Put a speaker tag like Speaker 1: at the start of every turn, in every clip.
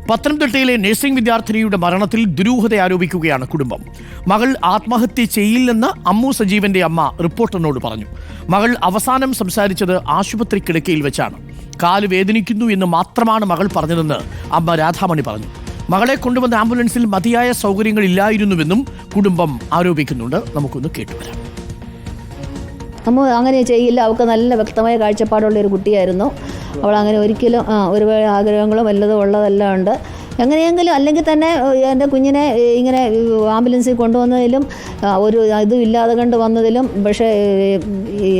Speaker 1: പത്തനംതിട്ടയിലെ നഴ്സിംഗ് വിദ്യാർത്ഥിനിയുടെ മരണത്തിൽ ദുരൂഹത ആരോപിക്കുകയാണ് കുടുംബം. മകൾ ആത്മഹത്യ ചെയ്യില്ലെന്ന് അമ്മു സജീവന്റെ അമ്മ റിപ്പോർട്ടറിനോട് പറഞ്ഞു. മകൾ അവസാനം സംസാരിച്ചത് ആശുപത്രി കിടക്കയിൽ വെച്ചാണ്. കാല് വേദനിക്കുന്നു എന്ന് മാത്രമാണ് മകൾ പറഞ്ഞതെന്ന് അമ്മ രാധാമണി പറഞ്ഞു. മകളെ കൊണ്ടുവന്ന ആംബുലൻസിൽ മതിയായ സൗകര്യങ്ങളില്ലായിരുന്നുവെന്നും കുടുംബം ആരോപിക്കുന്നുണ്ട്. നമുക്കൊന്ന് കേട്ടുവരാം.
Speaker 2: നമ്മൾ അങ്ങനെ ചെയ്യില്ല, അവൾക്ക് നല്ല വ്യക്തമായ കാഴ്ചപ്പാടുള്ളൊരു കുട്ടിയായിരുന്നു. അവൾ അങ്ങനെ ഒരിക്കലും ഒരുപാട് ആഗ്രഹങ്ങളും വല്ലതും ഉള്ളതെല്ലാം ഉണ്ട്. എങ്ങനെയെങ്കിലും അല്ലെങ്കിൽ തന്നെ എൻ്റെ കുഞ്ഞിനെ ഇങ്ങനെ ആംബുലൻസിൽ കൊണ്ടുവന്നതിലും ഒരു ഇതും ഇല്ലാതെ കണ്ട് വന്നതിലും പക്ഷേ ഈ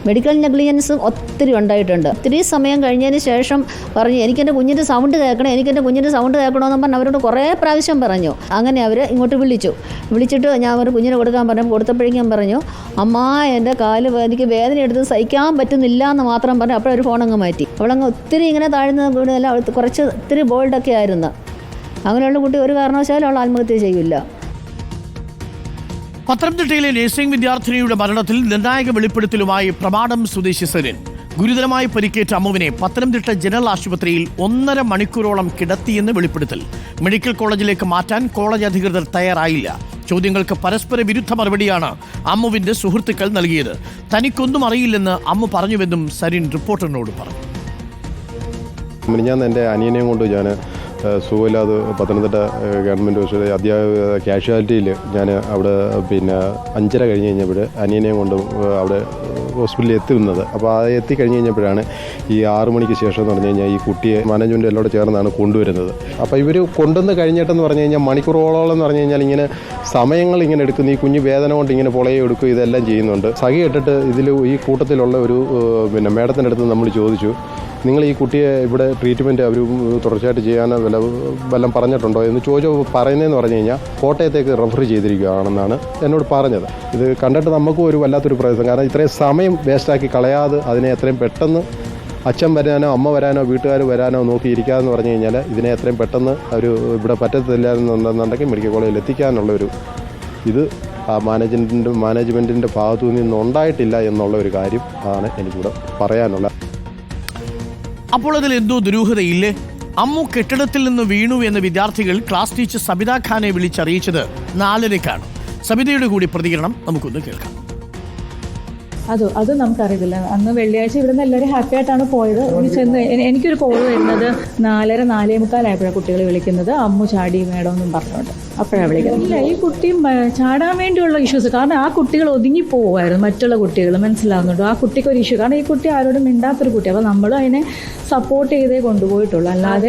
Speaker 2: മെഡിക്കൽ നെഗ്ലിജൻസും ഒത്തിരി ഉണ്ടായിട്ടുണ്ട്. ഒത്തിരി സമയം കഴിഞ്ഞതിന് ശേഷം പറഞ്ഞു എനിക്കെൻ്റെ കുഞ്ഞിൻ്റെ സൗണ്ട് കേൾക്കണമെന്ന് പറഞ്ഞ് അവരോട് കുറേ പ്രാവശ്യം പറഞ്ഞു. അങ്ങനെ അവർ ഇങ്ങോട്ട് വിളിച്ചിട്ട് ഞാൻ ഒരു കുഞ്ഞിനെ കൊടുക്കാൻ പറഞ്ഞു. കൊടുത്തപ്പോഴേക്കും പറഞ്ഞു, അമ്മ എൻ്റെ കാല് എനിക്ക് വേദന എടുത്ത് സഹിക്കാൻ പറ്റുന്നില്ല എന്ന് മാത്രം പറഞ്ഞു. അപ്പോഴൊരു ഫോണങ്ങ് മാറ്റി. അവളങ്ങ് ഒത്തിരി ഇങ്ങനെ താഴ്ന്ന വീടുകയല്ല, അവൾ കുറച്ച് ഒത്തിരി ബോൾഡൊക്കെ ആയിരുന്നു. അങ്ങനെയുള്ള കുട്ടി ഒരു കാരണവശാലും അവൾ ആത്മഹത്യ ചെയ്യില്ല.
Speaker 1: പത്തനംതിട്ടയിലെ നഴ്സിംഗ് വിദ്യാർത്ഥിനിയുടെ മരണത്തിൽ നിർണായക വെളിപ്പെടുത്തലുമായി പ്രമാടം സ്വദേശി സരിൻ. ഗുരുതരമായി പരിക്കേറ്റ അമ്മുവിനെ പത്തനംതിട്ട ജനറൽ ആശുപത്രിയിൽ 1.5 മണിക്കൂറോളം കിടത്തിയെന്ന് വെളിപ്പെടുത്തൽ. മെഡിക്കൽ കോളേജിലേക്ക് മാറ്റാൻ കോളേജ് അധികൃതർ തയ്യാറായില്ല. ചോദ്യങ്ങൾക്ക് പരസ്പര വിരുദ്ധ മറുപടിയാണ് അമ്മുവിന്റെ സുഹൃത്തുക്കൾ നൽകിയത്. തനിക്കൊന്നും അറിയില്ലെന്ന് അമ്മു പറഞ്ഞുവെന്നും സരിൻ റിപ്പോർട്ടറിനോട് പറഞ്ഞു.
Speaker 3: ഞാൻ എൻ്റെ അനിയനെയും കൊണ്ട് ഞാൻ സുഖമില്ലാതെ പത്തനംതിട്ട ഗവൺമെൻറ് ഹോസ്പിറ്റൽ അധ്യാപക കാഷ്വാലിറ്റിയിൽ ഞാൻ അവിടെ 5:30 കഴിഞ്ഞ് കഴിഞ്ഞപ്പോൾ അനിയനെയും കൊണ്ട് അവിടെ ഹോസ്പിറ്റലിൽ എത്തുന്നത്. അപ്പോൾ അത് എത്തിക്കഴിഞ്ഞ് കഴിഞ്ഞപ്പോഴാണ് ഈ 6 മണിക്ക് ശേഷം എന്ന് പറഞ്ഞു കഴിഞ്ഞാൽ ഈ കുട്ടിയെ മാനേജ്മെൻറ്റ് എല്ലാം ചേർന്നാണ് കൊണ്ടുവരുന്നത്. അപ്പോൾ ഇവർ കൊണ്ടുവന്ന് കഴിഞ്ഞിട്ടെന്ന് പറഞ്ഞു കഴിഞ്ഞാൽ മണിക്കൂറോളം എന്ന് പറഞ്ഞു കഴിഞ്ഞാൽ ഇങ്ങനെ സമയങ്ങൾ ഇങ്ങനെ എടുക്കുന്നു. ഈ കുഞ്ഞ് വേദന കൊണ്ട് ഇങ്ങനെ പൊളയെ എടുക്കും, ഇതെല്ലാം ചെയ്യുന്നുണ്ട്. സഖി ഇട്ടിട്ട് ഇതിൽ ഈ കൂട്ടത്തിലുള്ള ഒരു മേഡത്തിൻ്റെ അടുത്ത് നമ്മൾ ചോദിച്ചു, നിങ്ങൾ ഈ കുട്ടിയെ ഇവിടെ ട്രീറ്റ്മെൻറ്റ് അവർ തുടർച്ചയായിട്ട് ചെയ്യാനോ വല്ലതും പറഞ്ഞിട്ടുണ്ടോ എന്ന് പറയുന്നതെന്ന് പറഞ്ഞു കഴിഞ്ഞാൽ കോട്ടയത്തേക്ക് റെഫർ ചെയ്തിരിക്കുകയാണെന്നാണ് എന്നോട് പറഞ്ഞത്. ഇത് കണ്ടിട്ട് നമുക്കും ഒരു വല്ലാത്തൊരു പ്രയാസം. കാരണം ഇത്രയും സമയം വേസ്റ്റാക്കി കളയാതെ അതിനെ എത്രയും പെട്ടെന്ന് അച്ഛൻ വരാനോ അമ്മ വരാനോ വീട്ടുകാർ വരാനോ നോക്കിയിരിക്കാമെന്ന് പറഞ്ഞു കഴിഞ്ഞാൽ ഇതിനെ എത്രയും പെട്ടെന്ന് അവർ ഇവിടെ പറ്റത്തില്ല എന്നുണ്ടെന്നുണ്ടെങ്കിൽ മെഡിക്കൽ കോളേജിൽ എത്തിക്കാനുള്ളൊരു ഇത് മാനേജ്മെൻറ്റിൻ്റെ ഭാഗത്തു നിന്നുണ്ടായിട്ടില്ല എന്നുള്ള ഒരു കാര്യം ആണ് എനിക്കിവിടെ പറയാനുള്ളത്.
Speaker 1: അപ്പോൾ അതിൽ എന്തോ ദുരൂഹതയില്ലേ? അമ്മു കെട്ടിടത്തിൽ നിന്ന് വീണു എന്ന വിദ്യാർത്ഥികൾ ക്ലാസ് ടീച്ചർ സബിത ഖാനെ വിളിച്ചറിയിച്ചത് 4:30-ക്കാണ്. സബിതയുടെ കൂടി പ്രതികരണം നമുക്കൊന്ന് കേൾക്കാം.
Speaker 4: അത് നമുക്കറിയില്ല. അന്ന് വെള്ളിയാഴ്ച ഇവിടുന്ന് എല്ലാവരും ഹാപ്പി ആയിട്ടാണ് പോയത്. എനിക്കൊരു കോൾ വരുന്നത് 4:30, 4:45 കുട്ടികൾ വിളിക്കുന്നത്, അമ്മു ചാടി മേഡം എന്നും പറഞ്ഞുകൊണ്ട്. അപ്പോഴാണ് വിളിക്കുന്നത്. ഇല്ല, ഈ കുട്ടി ചാടാൻ വേണ്ടിയുള്ള ഇഷ്യൂസ്. കാരണം ആ കുട്ടികൾ ഒതുങ്ങി പോവുമായിരുന്നു, മറ്റുള്ള കുട്ടികൾ മനസ്സിലാവുന്നുണ്ട്. ആ കുട്ടിക്ക് ഒരു ഇഷ്യൂ. കാരണം ഈ കുട്ടി ആരോടും മിണ്ടാത്തൊരു കുട്ടി. അപ്പോൾ നമ്മൾ അതിനെ സപ്പോർട്ട് ചെയ്തേ കൊണ്ടുപോയിട്ടുള്ളൂ. അല്ലാതെ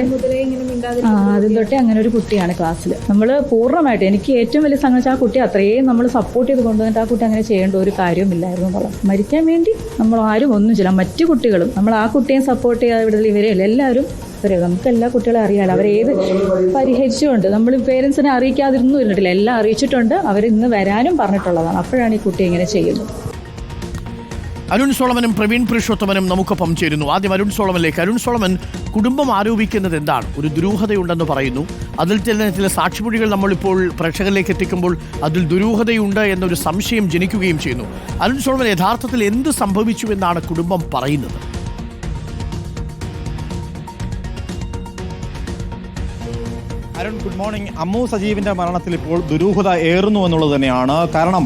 Speaker 4: ആദ്യം തൊട്ടേ അങ്ങനെ ഒരു കുട്ടിയാണ് ക്ലാസ്സിൽ. നമ്മൾ പൂർണ്ണമായിട്ട് എനിക്ക് ഏറ്റവും വലിയ സംഗതി ആ കുട്ടി അത്രയും നമ്മൾ സപ്പോർട്ട് ചെയ്ത് കൊണ്ടുവന്നിട്ട് ആ കുട്ടി അങ്ങനെ ചെയ്യേണ്ട ഒരു കാര്യമില്ലായിരുന്നു എന്നുള്ളത്. മരിക്കാൻ വേണ്ടി നമ്മൾ ആരും ഒന്നും ചെയ്യില്ല. മറ്റു കുട്ടികളും നമ്മൾ ആ കുട്ടിയെ സപ്പോർട്ട് ചെയ്യാതെ വിടുതൽ ഇവരെയല്ല, എല്ലാവരും അറിയാം. നമുക്ക് എല്ലാ കുട്ടികളെ അറിയാമല്ലോ. അവരേത് പരിഹരിച്ചുകൊണ്ട് നമ്മൾ പേരൻസിനെ അറിയിക്കാതിരുന്നു ഇരുന്നിട്ടില്ല, എല്ലാം അറിയിച്ചിട്ടുണ്ട്. അവർ ഇന്ന് വരാനും പറഞ്ഞിട്ടുള്ളതാണ്. അപ്പോഴാണ് ഈ കുട്ടി ഇങ്ങനെ ചെയ്യുന്നത്.
Speaker 1: അരുൺ സോളമനും പ്രവീൺ പുരുഷോത്തമനും നമുക്കൊപ്പം ചേരുന്നു. ആദ്യം അരുൺ സോളമനിലേക്ക്. അരുൺ സോളമൻ, കുടുംബം ആരോപിക്കുന്നത് എന്താണ്? ഒരു ദുരൂഹതയുണ്ടെന്ന് പറയുന്നു. അതിൽ തന്നെ ചില സാക്ഷിമൊഴികൾ നമ്മളിപ്പോൾ പ്രേക്ഷകരിലേക്ക് എത്തിക്കുമ്പോൾ അതിൽ ദുരൂഹതയുണ്ട് എന്നൊരു സംശയം ജനിക്കുകയും ചെയ്യുന്നു. അരുൺ സോളമൻ, യഥാർത്ഥത്തിൽ എന്ത് സംഭവിച്ചു എന്നാണ് കുടുംബം പറയുന്നത്?
Speaker 5: Arun, good morning. അമ്മു സജീവിന്റെ മരണത്തിൽ ഇപ്പോൾ ദുരൂഹത ഏറുന്നു എന്നുള്ളത് തന്നെയാണ്. കാരണം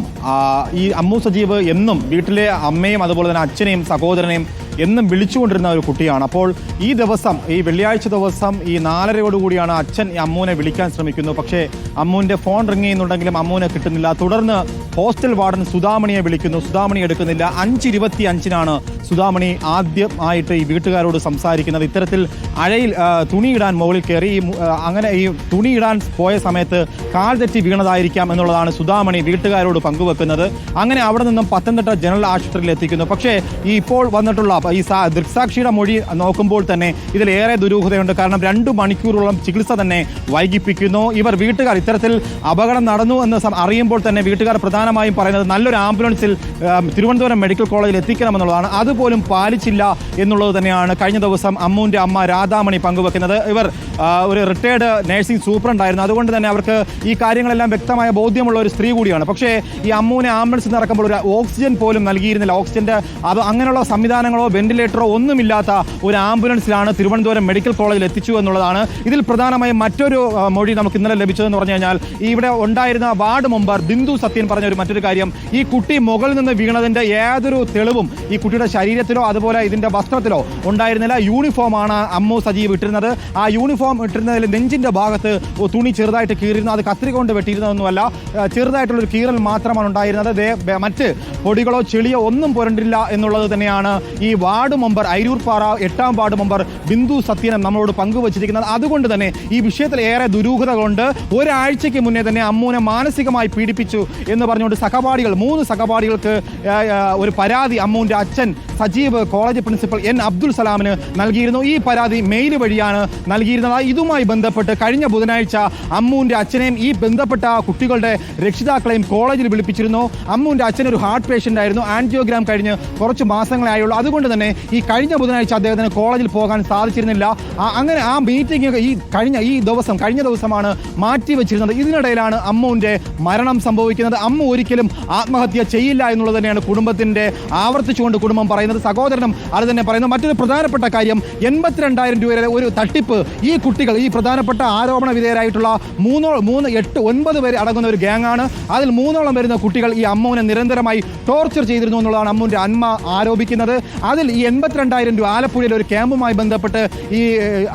Speaker 5: ഈ അമ്മു സജീവ് എന്നും വീട്ടിലെ അമ്മയും അതുപോലെ തന്നെ അച്ഛനെയും സഹോദരനെയും എന്നും വിളിച്ചുകൊണ്ടിരുന്ന ഒരു കുട്ടിയാണ്. അപ്പോൾ ഈ ദിവസം, ഈ വെള്ളിയാഴ്ച ദിവസം ഈ 4:30 അച്ഛൻ ഈ അമ്മുവിനെ വിളിക്കാൻ ശ്രമിക്കുന്നു. പക്ഷേ അമ്മുവിൻ്റെ ഫോൺ റിങ് ചെയ്യുന്നുണ്ടെങ്കിലും അമ്മുവിനെ കിട്ടുന്നില്ല. തുടർന്ന് ഹോസ്റ്റൽ വാർഡൻ സുധാമണിയെ വിളിക്കുന്നു. സുധാമണി എടുക്കുന്നില്ല. 5:25 സുധാമണി ആദ്യമായിട്ട് ഈ വീട്ടുകാരോട് സംസാരിക്കുന്നത്. ഇത്തരത്തിൽ അഴയിൽ തുണിയിടാൻ മുകളിൽ കയറി അങ്ങനെ ഈ തുണിയിടാൻ പോയ സമയത്ത് കാൽ തെറ്റി വീണതായിരിക്കാം എന്നുള്ളതാണ് സുധാമണി വീട്ടുകാരോട് പങ്കുവെക്കുന്നത്. അങ്ങനെ അവിടെ നിന്നും പത്തനംതിട്ട ജനറൽ ആശുപത്രിയിൽ എത്തിക്കുന്നു. പക്ഷേ ഈ ഇപ്പോൾ വന്നിട്ടുള്ള ഈ ദൃക്സാക്ഷിയുടെ മൊഴി നോക്കുമ്പോൾ തന്നെ ഇതിലേറെ ദുരൂഹതയുണ്ട്. കാരണം 2 മണിക്കൂറോളം ചികിത്സ തന്നെ വൈകിപ്പിക്കുന്നു. വീട്ടുകാർ ഇത്തരത്തിൽ അപകടം നടന്നു എന്ന് അറിയുമ്പോൾ തന്നെ വീട്ടുകാർ പ്രധാന പ്രധാനമായും പറയുന്നത് നല്ലൊരു ആംബുലൻസിൽ തിരുവനന്തപുരം മെഡിക്കൽ കോളേജിൽ എത്തിക്കണമെന്നുള്ളതാണ്. അതുപോലും പാലിച്ചില്ല എന്നുള്ളത് തന്നെയാണ് കഴിഞ്ഞ ദിവസം അമ്മുവിൻ്റെ അമ്മ രാധാമണി പങ്കുവെക്കുന്നത്. ഇവർ ഒരു റിട്ടയർഡ് നഴ്സിംഗ് സൂപ്രണ്ടായിരുന്നു. അതുകൊണ്ട് തന്നെ അവർക്ക് ഈ കാര്യങ്ങളെല്ലാം വ്യക്തമായ ബോധ്യമുള്ള ഒരു സ്ത്രീ കൂടിയാണ്. പക്ഷേ ഈ അമ്മുവിനെ ആംബുലൻസിൽ ഇറക്കുമ്പോൾ ഒരു ഓക്സിജൻ പോലും നൽകിയിരുന്നില്ല. ഓക്സിജൻ്റെ അങ്ങനെയുള്ള സംവിധാനങ്ങളോ വെന്റിലേറ്ററോ ഒന്നുമില്ലാത്ത ഒരു ആംബുലൻസിലാണ് തിരുവനന്തപുരം മെഡിക്കൽ കോളേജിൽ എത്തിച്ചു എന്നുള്ളതാണ്. ഇതിൽ പ്രധാനമായും മറ്റൊരു മൊഴി നമുക്ക് ഇന്നലെ ലഭിച്ചതെന്ന് പറഞ്ഞു കഴിഞ്ഞാൽ ഇവിടെ ഉണ്ടായിരുന്ന വാർഡ് മെമ്പർ ബിന്ദു സത്യൻ പറഞ്ഞ മറ്റൊരു കാര്യം, ഈ കുട്ടി മുകളിൽ നിന്ന് വീണതിൻ്റെ യാതൊരു തെളിവും ഈ കുട്ടിയുടെ ശരീരത്തിലോ അതുപോലെ ഇതിൻ്റെ വസ്ത്രത്തിലോ ഉണ്ടായിരുന്നില്ല. യൂണിഫോമാണ് അമ്മു സജീവ് ഇട്ടിരുന്നത്. ആ യൂണിഫോം ഇട്ടിരുന്നതിൽ നെഞ്ചിൻ്റെ ഭാഗത്ത് തുണി ചെറുതായിട്ട് കീറിയിരുന്നു. അത് കത്രിക കൊണ്ട് വെട്ടിയിരുന്നതൊന്നുമല്ല, ചെറുതായിട്ടുള്ളൊരു കീറൽ മാത്രമാണ് ഉണ്ടായിരുന്നത്. മറ്റ് പൊടികളോ ചെളിയോ ഒന്നും പുരണ്ടില്ല എന്നുള്ളത് തന്നെയാണ് ഈ വാർഡ് മെമ്പർ അയിരൂർപ്പാറ 8ാം വാർഡ് മെമ്പർ ബിന്ദു സത്യനും നമ്മളോട് പങ്കുവച്ചിരിക്കുന്നത്. അതുകൊണ്ട് തന്നെ ഈ വിഷയത്തിൽ ഏറെ ദുരൂഹതകളുണ്ട്. ഒരാഴ്ചയ്ക്ക് മുന്നേ തന്നെ അമ്മുവിനെ മാനസികമായി പീഡിപ്പിച്ചു എന്ന് പറഞ്ഞുകൊണ്ട് സഹപാഠികൾ 3 സഹപാഠികൾക്ക് ഒരു പരാതി അമ്മുവിൻ്റെ അച്ഛൻ Sajeev college principal N Abdul സലാമിന് നൽകിയിരുന്നു. ഈ പരാതി മെയിൽ വഴിയാണ് നൽകിയിരുന്നത്. ഇതുമായി ബന്ധപ്പെട്ട് കഴിഞ്ഞ ബുധനാഴ്ച അമ്മുവിൻ്റെ അച്ഛനെയും ഈ ബന്ധപ്പെട്ട കുട്ടികളുടെ രക്ഷിതാക്കളെയും കോളേജിൽ വിളിപ്പിച്ചിരുന്നു. അമ്മുവിൻ്റെ അച്ഛൻ ഒരു ഹാർട്ട് പേഷ്യൻ്റ് ആയിരുന്നു. ആൻജിയോഗ്രാം കഴിഞ്ഞ് കുറച്ച് മാസങ്ങളെ ആയുള്ളൂ. അതുകൊണ്ട് തന്നെ ഈ കഴിഞ്ഞ ബുധനാഴ്ച അദ്ദേഹത്തിന് കോളേജിൽ പോകാൻ സാധിച്ചിരുന്നില്ല. അങ്ങനെ ആ മീറ്റിംഗ് കഴിഞ്ഞ ദിവസമാണ് മാറ്റിവെച്ചിരുന്നത്. ഇതിനിടയിലാണ് അമ്മുവിൻ്റെ മരണം സംഭവിക്കുന്നത്. അമ്മു ഒരിക്കലും ആത്മഹത്യ ചെയ്യില്ല എന്നുള്ളത് തന്നെയാണ് കുടുംബത്തിൻ്റെ ആവർത്തിച്ചുകൊണ്ട് കുടുംബം പറയുന്നത്. സഹോദരനും അത് തന്നെ പറയുന്നു. മറ്റൊരു പ്രധാനപ്പെട്ട കാര്യം, 82,000 രൂപയുടെ ഒരു തട്ടിപ്പ് ഈ കുട്ടികൾ, ഈ പ്രധാനപ്പെട്ട ആരോപണ വിധേയരായിട്ടുള്ള 3, 8, 9 പേര് അടങ്ങുന്ന ഒരു ഗ്യാങ്ങാണ്. അതിൽ 3ഓളം വരുന്ന കുട്ടികൾ ഈ അമ്മുവിനെ നിരന്തരമായി ടോർച്ചർ ചെയ്തിരുന്നു എന്നുള്ളതാണ് അമ്മുവിൻ്റെ അമ്മ ആരോപിക്കുന്നത്. അതിൽ ഈ 82,000 രൂപ ആലപ്പുഴയിലെ ഒരു ക്യാമ്പുമായി ബന്ധപ്പെട്ട് ഈ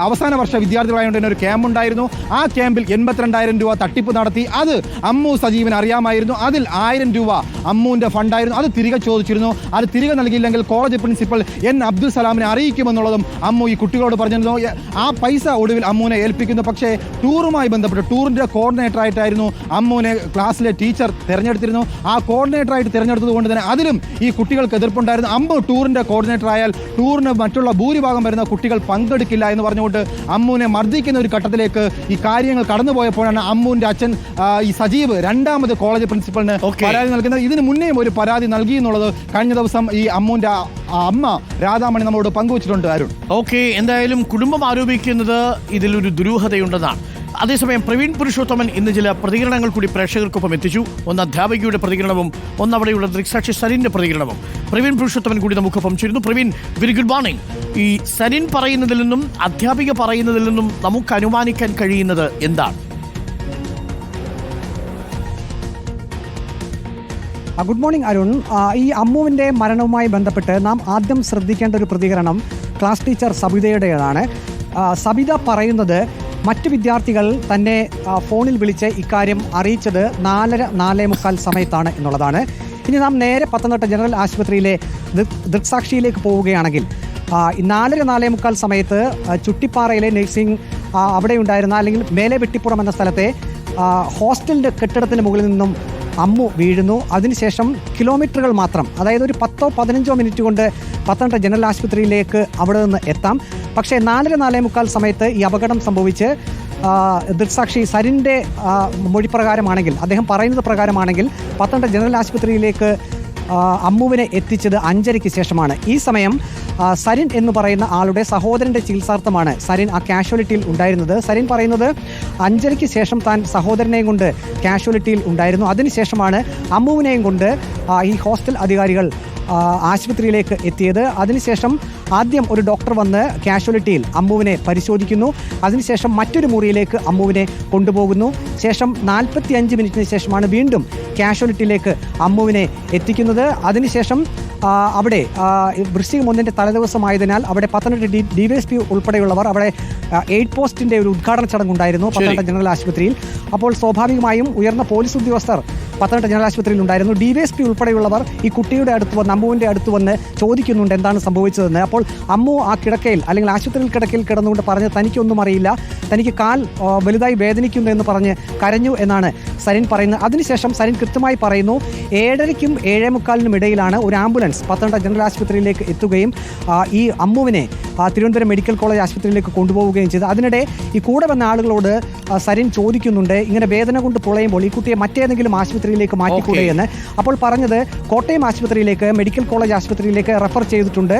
Speaker 5: അവസാന വർഷ വിദ്യാർത്ഥികളായതുകൊണ്ട് തന്നെ ഒരു ക്യാമ്പ് ഉണ്ടായിരുന്നു. ആ ക്യാമ്പിൽ 82,000 രൂപ തട്ടിപ്പ് നടത്തി. അത് അമ്മു സജീവിന് അറിയാമായിരുന്നു. അതിൽ 1000 രൂപ അമ്മുവിൻ്റെ ഫണ്ടായിരുന്നു. അത് തിരികെ ചോദിച്ചിരുന്നു. അത് തിരികെ നൽകിയില്ലെങ്കിൽ കോളേജ് പ്രിൻസിപ്പൽ N അബ്ദുൽ സലാമിനെ അറിയിക്കുമെന്നുള്ളതും അമ്മു ഈ കുട്ടികളോട് പറഞ്ഞിരുന്നു. ആ പൈസ ഒടുവിൽ അമ്മുവിനെ ഏൽപ്പിക്കുന്നു. പക്ഷേ ടൂറുമായി ബന്ധപ്പെട്ട് ടൂറിൻ്റെ കോർഡിനേറ്റർ ആയിട്ടായിരുന്നു അമ്മുവിനെ ക്ലാസ്സിലെ ടീച്ചർ തിരഞ്ഞെടുത്തിരുന്നു. ആ കോർഡിനേറ്ററായിട്ട് തിരഞ്ഞെടുത്തത് കൊണ്ട് തന്നെ അതിലും ഈ കുട്ടികൾക്ക് എതിർപ്പുണ്ടായിരുന്നു. അമ്മു ടൂറിൻ്റെ കോർഡിനേറ്റർ ആയാൽ ടൂറിന് മറ്റുള്ള ഭൂരിഭാഗം വരുന്ന കുട്ടികൾ പങ്കെടുക്കില്ല എന്ന് പറഞ്ഞുകൊണ്ട് അമ്മുവിനെ മർദ്ദിക്കുന്ന ഒരു ഘട്ടത്തിലേക്ക് ഈ കാര്യങ്ങൾ കടന്നുപോയപ്പോഴാണ് അമ്മുവിൻ്റെ അച്ഛൻ ഈ സജീവ് 2ാമത് കോളേജ് പ്രിൻസിപ്പലിന് പരാതി നൽകുന്നത്. ഇതിന് മുന്നേയും ഒരു പരാതി നൽകി എന്നുള്ളത് കഴിഞ്ഞ ദിവസം ഈ അമ്മുവിൻ്റെ അമ്മ രാധാമണി നമ്മളോട് പങ്കുവച്ചിട്ടുണ്ട്. അരുൺ,
Speaker 1: ഓക്കെ, എന്തായാലും കുടുംബം ആരോപിക്കുന്നത് ഇതിലൊരു ദുരൂഹതയുണ്ടെന്നാണ്. അതേസമയം പ്രവീൺ പുരുഷോത്തമൻ ഇന്ന് ചില പ്രതികരണങ്ങൾ കൂടി പ്രേക്ഷകർക്കൊപ്പം എത്തിച്ചു. ഒന്ന് അധ്യാപികയുടെ പ്രതികരണവും ഒന്ന് അവിടെയുള്ള ദൃക്സാക്ഷി സരിൻ്റെ പ്രതികരണവും. പ്രവീൺ പുരുഷോത്തമൻ കൂടി നമുക്കൊപ്പം ചേരുന്നു. Praveen, very good morning. ഈ സരിൻ പറയുന്നതിൽ നിന്നും അധ്യാപിക പറയുന്നതിൽ നിന്നും നമുക്ക് അനുമാനിക്കാൻ കഴിയുന്നത് എന്താണ്?
Speaker 6: Good morning Arun. ഈ അമ്മുവിൻ്റെ മരണവുമായി ബന്ധപ്പെട്ട് നാം ആദ്യം ശ്രദ്ധിക്കേണ്ട ഒരു പ്രതികരണം ക്ലാസ് ടീച്ചർ സബിതയുടേതാണ്. സബിത പറയുന്നത് മറ്റു വിദ്യാർത്ഥികൾ തന്നെ ഫോണിൽ വിളിച്ച് ഇക്കാര്യം അറിയിച്ചത് 4:45 സമയത്താണ് എന്നുള്ളതാണ്. ഇനി നാം നേരെ പത്തനംതിട്ട ജനറൽ ആശുപത്രിയിലെ ദൃക്സാക്ഷിയിലേക്ക് പോവുകയാണെങ്കിൽ 4:45 സമയത്ത് ചുട്ടിപ്പാറയിലെ നഴ്സിംഗ് അവിടെ ഉണ്ടായിരുന്ന അല്ലെങ്കിൽ മേലെ വെട്ടിപ്പുറം എന്ന സ്ഥലത്തെ ഹോസ്റ്റലിൻ്റെ കെട്ടിടത്തിന് മുകളിൽ നിന്നും അമ്മു വീഴുന്നു. അതിനുശേഷം കിലോമീറ്ററുകൾ മാത്രം, അതായത് ഒരു 10-15 മിനിറ്റ് കൊണ്ട് പത്തനംതിട്ട ജനറൽ ആശുപത്രിയിലേക്ക് അവിടെ നിന്ന് എത്താം. പക്ഷേ 4:45 സമയത്ത് ഈ അപകടം സംഭവിച്ച് ദൃക്സാക്ഷി സരിൻ്റെ മൊഴി പ്രകാരമാണെങ്കിൽ, അദ്ദേഹം പറയുന്നത് പ്രകാരമാണെങ്കിൽ പത്തനംതിട്ട ജനറൽ ആശുപത്രിയിലേക്ക് അമ്മുവിനെ എത്തിച്ചത് 5:30 ശേഷമാണ്. ഈ സമയം സരിൻ എന്ന് പറയുന്ന ആളുടെ സഹോദരൻ്റെ ചികിത്സാർത്ഥമാണ് സരിൻ ആ കാഷ്വാലിറ്റിയിൽ ഉണ്ടായിരുന്നത്. സരിൻ പറയുന്നത് 5:30 ശേഷം താൻ സഹോദരനെയും കൊണ്ട് കാഷ്വാലിറ്റിയിൽ ഉണ്ടായിരുന്നു. അതിനുശേഷമാണ് അമ്മുവിനെയും കൊണ്ട് ഈ ഹോസ്റ്റൽ അധികാരികൾ ആശുപത്രിയിലേക്ക് എത്തിയത്. അതിനുശേഷം ആദ്യം ഒരു ഡോക്ടർ വന്ന് കാഷ്വാലിറ്റിയിൽ അമ്മുവിനെ പരിശോധിക്കുന്നു. അതിനുശേഷം മറ്റൊരു മുറിയിലേക്ക് അമ്മുവിനെ കൊണ്ടുപോകുന്നു. ശേഷം 45 മിനിറ്റിന് ശേഷമാണ് വീണ്ടും കാഷ്വാലിറ്റിയിലേക്ക് അമ്മുവിനെ എത്തിക്കുന്നത്. അതിനുശേഷം അവിടെ വൃശ്ചികം 1 തലേദിവസമായതിനാൽ അവിടെ പത്തനംതിട്ട DYSP ഉൾപ്പെടെയുള്ളവർ അവിടെ എയ്ഡ് പോസ്റ്റിൻ്റെ ഒരു ഉദ്ഘാടന ചടങ്ങുണ്ടായിരുന്നു പത്തനംതിട്ട ജനറൽ ആശുപത്രിയിൽ. അപ്പോൾ സ്വാഭാവികമായും ഉയർന്ന പോലീസ് ഉദ്യോഗസ്ഥർ പത്തനംതിട്ട ജനറൽ ആശുപത്രിയിൽ ഉണ്ടായിരുന്നു. DYSP ഉൾപ്പെടെയുള്ളവർ ഈ കുട്ടിയുടെ അടുത്ത് വന്ന് അമ്മുവിൻ്റെ അടുത്ത് വന്ന് ചോദിക്കുന്നുണ്ട് എന്താണ് സംഭവിച്ചതെന്ന്. അപ്പോൾ അമ്മു ആ കിടക്കയിൽ അല്ലെങ്കിൽ ആശുപത്രിയിൽ കിടക്കയിൽ കിടന്നുകൊണ്ട് പറഞ്ഞ് തനിക്കൊന്നും അറിയില്ല, തനിക്ക് കാൽ വലുതായി വേദനിക്കുന്നു എന്ന് പറഞ്ഞ് കരഞ്ഞു എന്നാണ് സരിൻ പറയുന്നത്. അതിനുശേഷം സരിൻ കൃത്യമായി പറയുന്നു 7:30-നും 7:45-നും ഇടയിലാണ് ഒരു ആംബുലൻസ് പത്തനംതിട്ട ജനറൽ ആശുപത്രിയിലേക്ക് എത്തുകയും ഈ അമ്മുവിനെ തിരുവനന്തപുരം മെഡിക്കൽ കോളേജ് ആശുപത്രിയിലേക്ക് കൊണ്ടുപോവുകയും പോവുകയും ചെയ്തു. അതിനിടെ ഈ കൂടെ വന്ന ആളുകളോട് സരിൻ ചോദിക്കുന്നുണ്ട്, ഇങ്ങനെ വേദന കൊണ്ട് പുളയുമ്പോൾ ഈ കുട്ടിയെ മറ്റേതെങ്കിലും ആശുപത്രിയിലേക്ക് മാറ്റിക്കൂടെ എന്ന്. അപ്പോൾ പറഞ്ഞത് കോട്ടയം ആശുപത്രിയിലേക്ക്, മെഡിക്കൽ കോളേജ് ആശുപത്രിയിലേക്ക് റെഫർ ചെയ്തിട്ടുണ്ട്,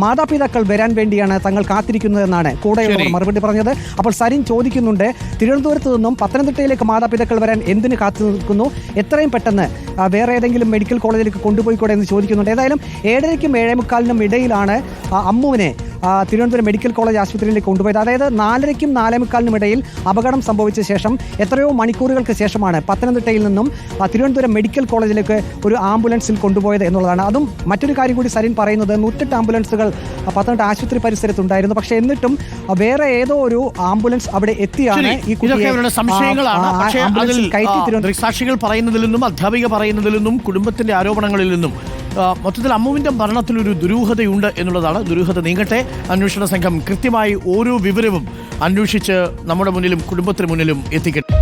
Speaker 6: മാതാപിതാക്കൾ വരാൻ വേണ്ടിയാണ് തങ്ങൾ കാത്തിരിക്കുന്നതെന്നാണ് കൂടെയുള്ളവർ മറുപടി പറഞ്ഞത്. അപ്പോൾ സരിൻ ചോദിക്കുന്നുണ്ട്, തിരുവനന്തപുരത്ത് നിന്നും പത്തനംതിട്ടയിലേക്ക് മാതാപിതാക്കൾ വരാൻ എന്തിന് കാത്തു നിൽക്കുന്നു, എത്രയും പെട്ടെന്ന് വേറെ ഏതെങ്കിലും മെഡിക്കൽ കോളേജിലേക്ക് കൊണ്ടുപോയിക്കൂടെ എന്ന് ചോദിക്കുന്നുണ്ട്. ഏതായാലും 7:30-നും 7:45-നും ഇടയിലാണ് അമ്മുവിനെ തിരുവനന്തപുരം മെഡിക്കൽ കോളേജ് ആശുപത്രിയിലേക്ക് കൊണ്ടുപോയത്. അതായത് 4:30-നും 4:45-നും ഇടയിൽ അപകടം സംഭവിച്ച ശേഷം എത്രയോ മണിക്കൂറുകൾക്ക് ശേഷമാണ് പത്തനംതിട്ടയിൽ നിന്നും തിരുവനന്തപുരം മെഡിക്കൽ കോളേജിലേക്ക് ഒരു ആംബുലൻസിൽ കൊണ്ടുപോയത് എന്നുള്ളതാണ്. അതും മറ്റൊരു കാര്യം കൂടി സരിൻ പറയുന്നത്, 108 ആംബുലൻസുകൾ പത്തനംതിട്ട ആശുപത്രി പരിസരത്തുണ്ടായിരുന്നു. പക്ഷേ എന്നിട്ടും വേറെ ഏതോ ഒരു ആംബുലൻസ് അവിടെ എത്തിയാണ് ഈ
Speaker 1: സംശയങ്ങളാണ്. സാക്ഷികൾ പറയുന്നതിൽ നിന്നും, അധ്യാപിക പറയുന്നതിൽ നിന്നും, കുടുംബത്തിന്റെ ആരോപണങ്ങളിൽ നിന്നും മൊത്തത്തിൽ അമ്മുവിന്റെ മരണത്തിൽ ഒരു ദുരൂഹതയുണ്ട് എന്നുള്ളതാണ്. ദുരൂഹത നീങ്ങട്ടെ. അന്വേഷണ സംഘം കൃത്യമായി ഓരോ വിവരവും അന്വേഷിച്ച് നമ്മുടെ മുന്നിലും കുടുംബത്തിന് മുന്നിലും എത്തിക്കട്ടെ.